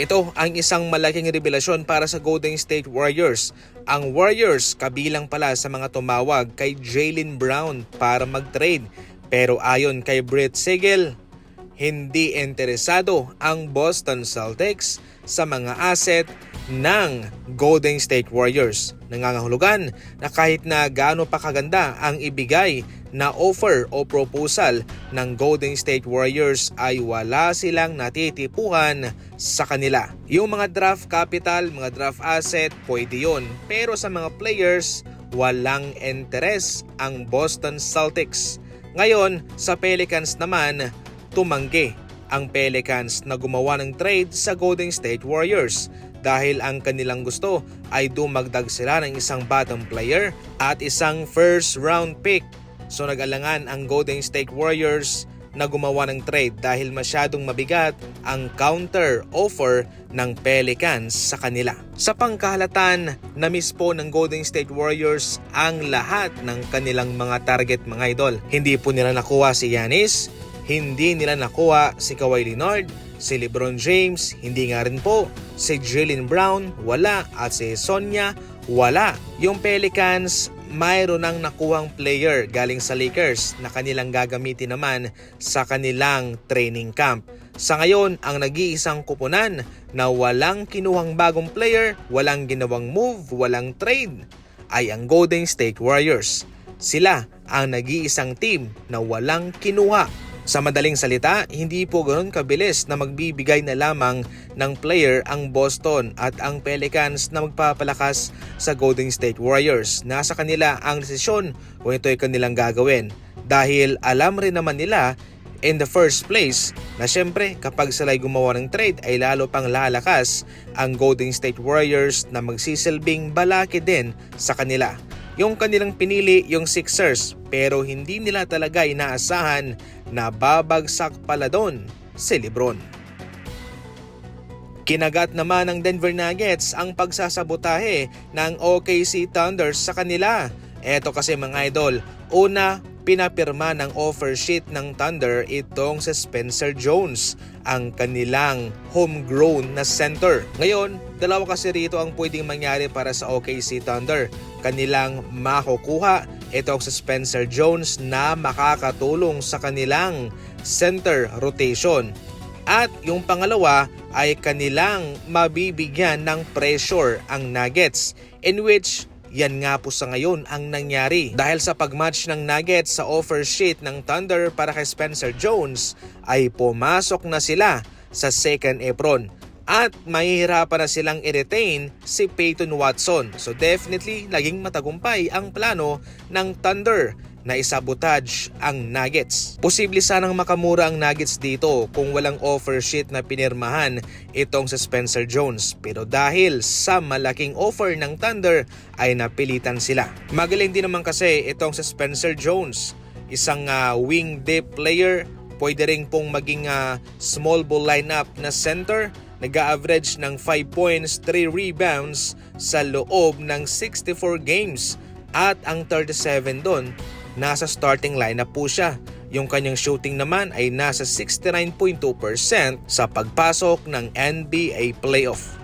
Ito ang isang malaking revelasyon para sa Golden State Warriors. Ang Warriors kabilang pala sa mga tumawag kay Jaylen Brown para mag-trade. Pero ayon kay Brett Siegel, hindi interesado ang Boston Celtics sa mga asset ng Golden State Warriors. Nangangahulugan na kahit na gaano pa kaganda ang ibigay na offer o proposal ng Golden State Warriors ay wala silang natitipuhan sa kanila. Yung mga draft capital, mga draft asset, pwede yun. Pero sa mga players, walang interes ang Boston Celtics. Ngayon, sa Pelicans naman, tumanggi ang Pelicans na gumawa ng trade sa Golden State Warriors dahil ang kanilang gusto ay dumagdag sila ng isang bottom player at isang first round pick. So nag-alangan ang Golden State Warriors na gumawa ng trade dahil masyadong mabigat ang counter offer ng Pelicans sa kanila. Sa pangkahalatan, na-miss po ng Golden State Warriors ang lahat ng kanilang mga target, mga idol. Hindi po nila nakuha si Giannis, hindi nila nakuha si Kawhi Leonard, si LeBron James, hindi nga rin po. Si Jaylen Brown, wala. At si Sonia, wala. Yung Pelicans, mayroon ng nakuhang player galing sa Lakers na kanilang gagamitin naman sa kanilang training camp. Sa ngayon, ang nag-iisang kupunan na walang kinuhang bagong player, walang ginawang move, walang trade, ay ang Golden State Warriors. Sila ang nag-iisang team na walang kinuha. Sa madaling salita, hindi po ganoon kabilis na magbibigay na lamang ng player ang Boston at ang Pelicans na magpapalakas sa Golden State Warriors. Nasa kanila ang desisyon kung ito ay kanilang gagawin. Dahil alam rin naman nila in the first place na syempre kapag sila ay gumawa ng trade ay lalo pang lalakas ang Golden State Warriors na magsisilbing balaki din sa kanila. Yung kanilang pinili yung Sixers pero hindi nila talaga inaasahan na babagsak pala doon si LeBron. Kinagat naman ng Denver Nuggets ang pagsasabotahe ng OKC Thunder sa kanila. Eto kasi mga idol, una, pinapirma ng offer sheet ng Thunder itong si Spencer Jones, ang kanilang homegrown na center. Ngayon, dalawa kasi rito ang pwedeng mangyari para sa OKC Thunder. Kanilang makukuha itong si Spencer Jones na makakatulong sa kanilang center rotation. At yung pangalawa ay kanilang mabibigyan ng pressure ang Nuggets, in which yan nga po sa ngayon ang nangyari. Dahil sa pagmatch ng Nuggets sa offer sheet ng Thunder para kay Spencer Jones ay pumasok na sila sa second apron. At mahihirapan na silang i-retain si Peyton Watson. So definitely naging matagumpay ang plano ng Thunder na isabotage ang Nuggets. Posible sanang makamura ang Nuggets dito kung walang offer sheet na pinirmahan itong si Spencer Jones. Pero dahil sa malaking offer ng Thunder ay napilitan sila. Magaling din naman kasi itong si Spencer Jones. Isang wing deep player, pwede rin pong maging small ball lineup na center. Nag-average ng 5 points, 3 rebounds sa loob ng 64 games. At ang 37 doon, nasa starting lineup po siya. Yung kanyang shooting naman ay nasa 69.2% sa pagpasok ng NBA playoff.